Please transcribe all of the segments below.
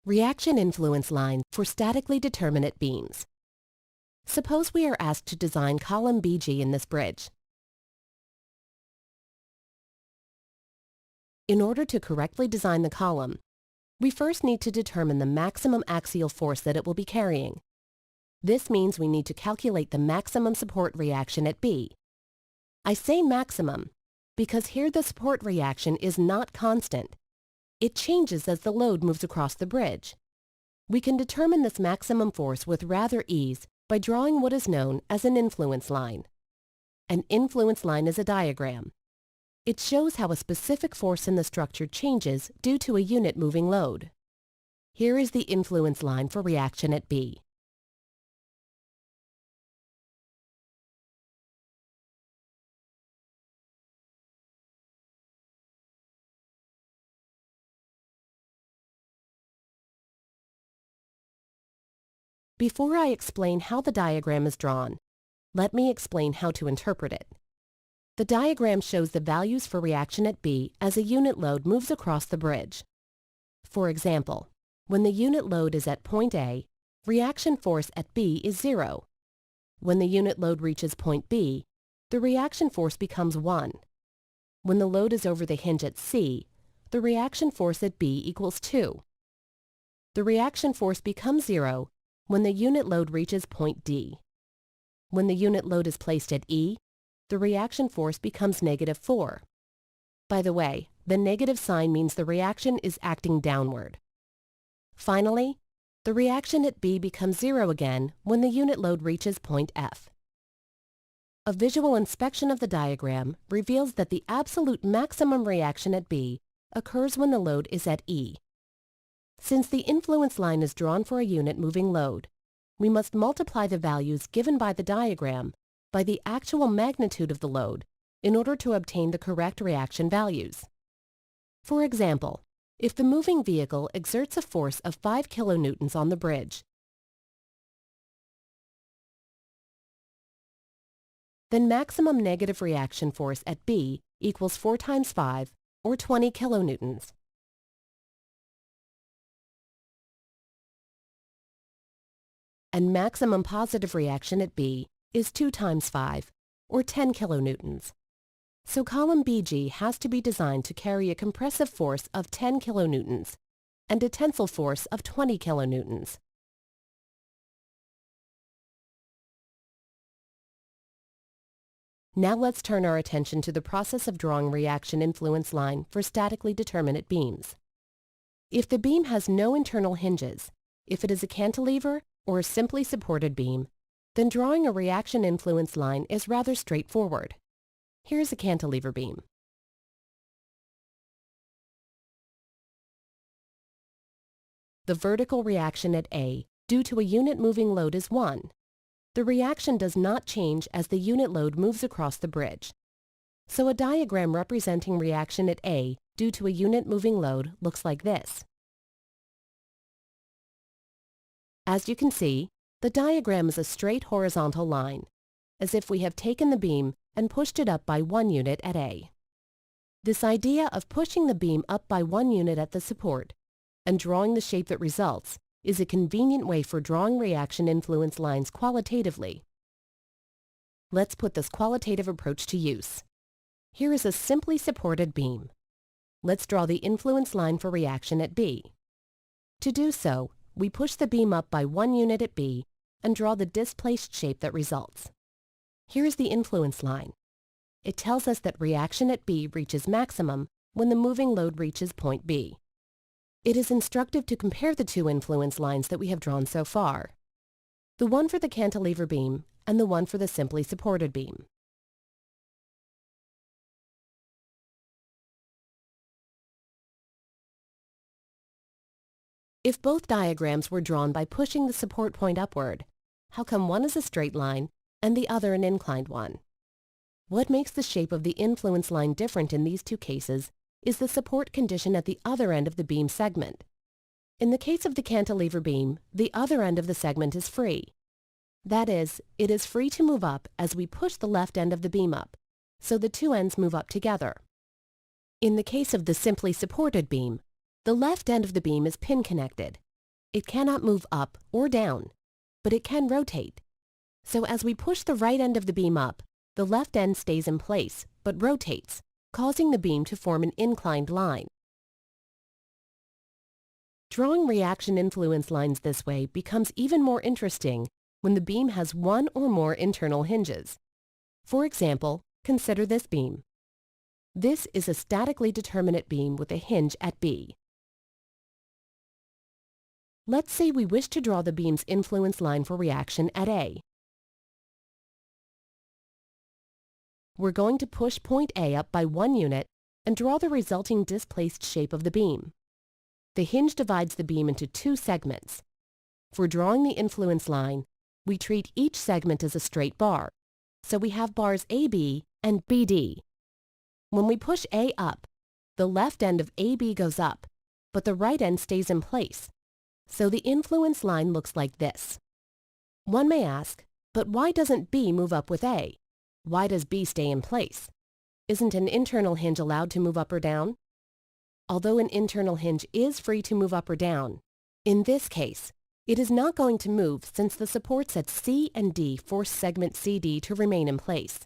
Reaction influence line for statically determinate beams. Suppose we are asked to design column BG in this bridge. In order to correctly design the column, we first need to determine the maximum axial force that it will be carrying. This means we need to calculate the maximum support reaction at B. I say maximum because here the support reaction is not constant. It changes as the load moves across the bridge. We can determine this maximum force with rather ease by drawing what is known as an influence line. An influence line is a diagram. It shows how a specific force in the structure changes due to a unit moving load. Here is the influence line for reaction at B. Before I explain how the diagram is drawn, let me explain how to interpret it. The diagram shows the values for reaction at B as a unit load moves across the bridge. For example, when the unit load is at point A, reaction force at B is 0. When the unit load reaches point B, the reaction force becomes 1. When the load is over the hinge at C, the reaction force at B equals 2. The reaction force becomes 0 when the unit load reaches point D. When the unit load is placed at E, the reaction force becomes -4. By the way, the negative sign means the reaction is acting downward. Finally, the reaction at B becomes 0 again when the unit load reaches point F. A visual inspection of the diagram reveals that the absolute maximum reaction at B occurs when the load is at E. Since the influence line is drawn for a unit moving load, we must multiply the values given by the diagram by the actual magnitude of the load in order to obtain the correct reaction values. For example, if the moving vehicle exerts a force of 5 kilonewtons on the bridge, then maximum negative reaction force at B equals 4 times 5, or 20 kilonewtons. And maximum positive reaction at B is 2 times 5, or 10 kilonewtons. So column BG has to be designed to carry a compressive force of 10 kilonewtons and a tensile force of 20 kilonewtons. Now let's turn our attention to the process of drawing reaction influence line for statically determinate beams. If the beam has no internal hinges, if it is a cantilever or a simply supported beam, then drawing a reaction influence line is rather straightforward. Here's a cantilever beam. The vertical reaction at A due to a unit moving load is 1. The reaction does not change as the unit load moves across the bridge. So a diagram representing reaction at A due to a unit moving load looks like this. As you can see, the diagram is a straight horizontal line, as if we have taken the beam and pushed it up by 1 unit at A. This idea of pushing the beam up by 1 unit at the support and drawing the shape that results is a convenient way for drawing reaction influence lines qualitatively. Let's put this qualitative approach to use. Here is a simply supported beam. Let's draw the influence line for reaction at B. To do so, we push the beam up by 1 unit at B and draw the displaced shape that results. Here is the influence line. It tells us that reaction at B reaches maximum when the moving load reaches point B. It is instructive to compare the two influence lines that we have drawn so far, the one for the cantilever beam and the one for the simply supported beam. If both diagrams were drawn by pushing the support point upward, how come one is a straight line and the other an inclined one? What makes the shape of the influence line different in these two cases is the support condition at the other end of the beam segment. In the case of the cantilever beam, the other end of the segment is free. That is, it is free to move up as we push the left end of the beam up, so the two ends move up together. In the case of the simply supported beam, the left end of the beam is pin connected, It cannot move up or down, but it can rotate. So as we push the right end of the beam up, the left end stays in place, but rotates, causing the beam to form an inclined line. Drawing reaction influence lines this way becomes even more interesting when the beam has one or more internal hinges. For example, consider this beam. This is a statically determinate beam with a hinge at B. Let's say we wish to draw the beam's influence line for reaction at A. We're going to push point A up by 1 unit and draw the resulting displaced shape of the beam. The hinge divides the beam into 2 segments. For drawing the influence line, we treat each segment as a straight bar, so we have bars AB and BD. When we push A up, the left end of AB goes up, but the right end stays in place, so the influence line looks like this. One may ask, but why doesn't B move up with A? Why does B stay in place? Isn't an internal hinge allowed to move up or down? Although an internal hinge is free to move up or down, in this case, it is not going to move since the supports at C and D force segment CD to remain in place.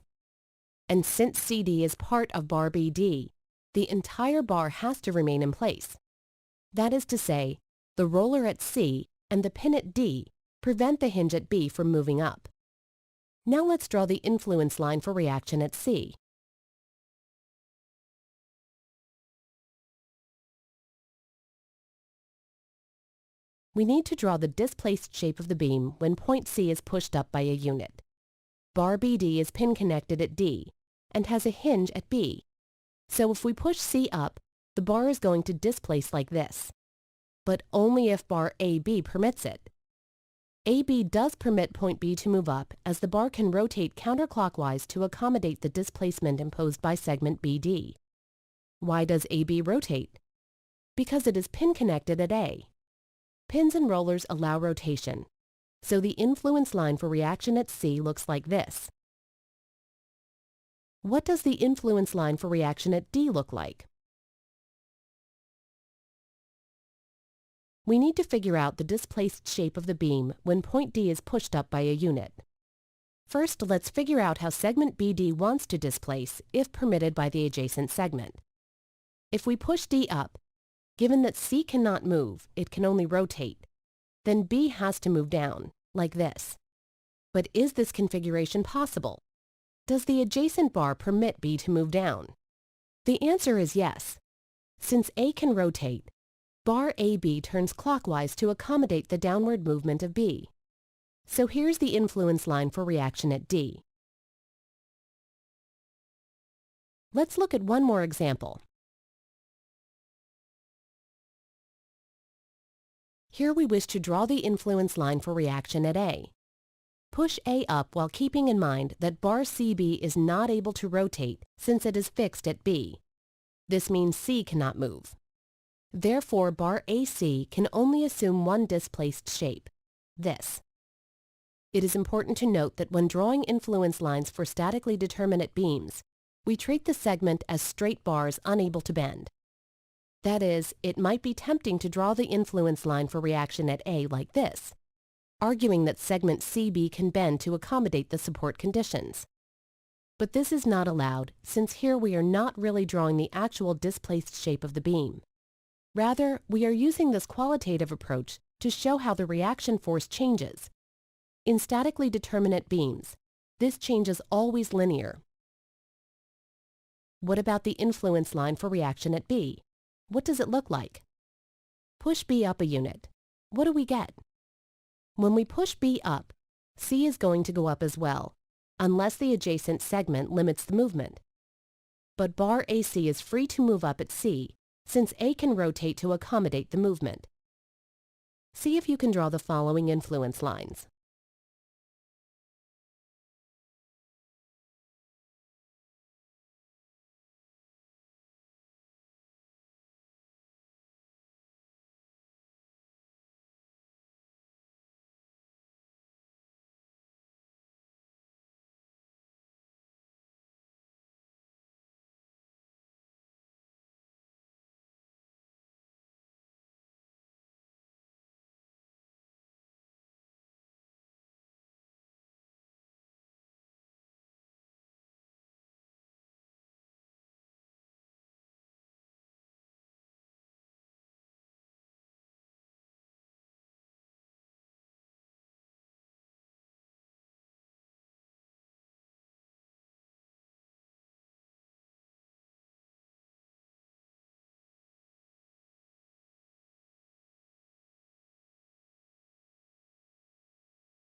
And since CD is part of bar BD, the entire bar has to remain in place. That is to say, the roller at C and the pin at D prevent the hinge at B from moving up. Now let's draw the influence line for reaction at C. We need to draw the displaced shape of the beam when point C is pushed up by a unit. Bar BD is pin connected at D and has a hinge at B. So if we push C up, the bar is going to displace like this, but only if bar AB permits it. AB does permit point B to move up as the bar can rotate counterclockwise to accommodate the displacement imposed by segment BD. Why does AB rotate? Because it is pin connected at A. Pins and rollers allow rotation, so the influence line for reaction at C looks like this. What does the influence line for reaction at D look like? We need to figure out the displaced shape of the beam when point D is pushed up by a unit. First, let's figure out how segment BD wants to displace if permitted by the adjacent segment. If we push D up, given that C cannot move, it can only rotate, then B has to move down, like this. But is this configuration possible? Does the adjacent bar permit B to move down? The answer is yes. Since A can rotate, bar AB turns clockwise to accommodate the downward movement of B. So here's the influence line for reaction at D. Let's look at one more example. Here we wish to draw the influence line for reaction at A. Push A up while keeping in mind that bar CB is not able to rotate since it is fixed at B. This means C cannot move. Therefore, bar AC can only assume one displaced shape, this. It is important to note that when drawing influence lines for statically determinate beams, we treat the segment as straight bars unable to bend. That is, it might be tempting to draw the influence line for reaction at A like this, arguing that segment CB can bend to accommodate the support conditions. But this is not allowed, since here we are not really drawing the actual displaced shape of the beam. Rather, we are using this qualitative approach to show how the reaction force changes. In statically determinate beams, this change is always linear. What about the influence line for reaction at B? What does it look like? Push B up a unit. What do we get? When we push B up, C is going to go up as well, unless the adjacent segment limits the movement. But bar AC is free to move up at C, since A can rotate to accommodate the movement. See if you can draw the following influence lines.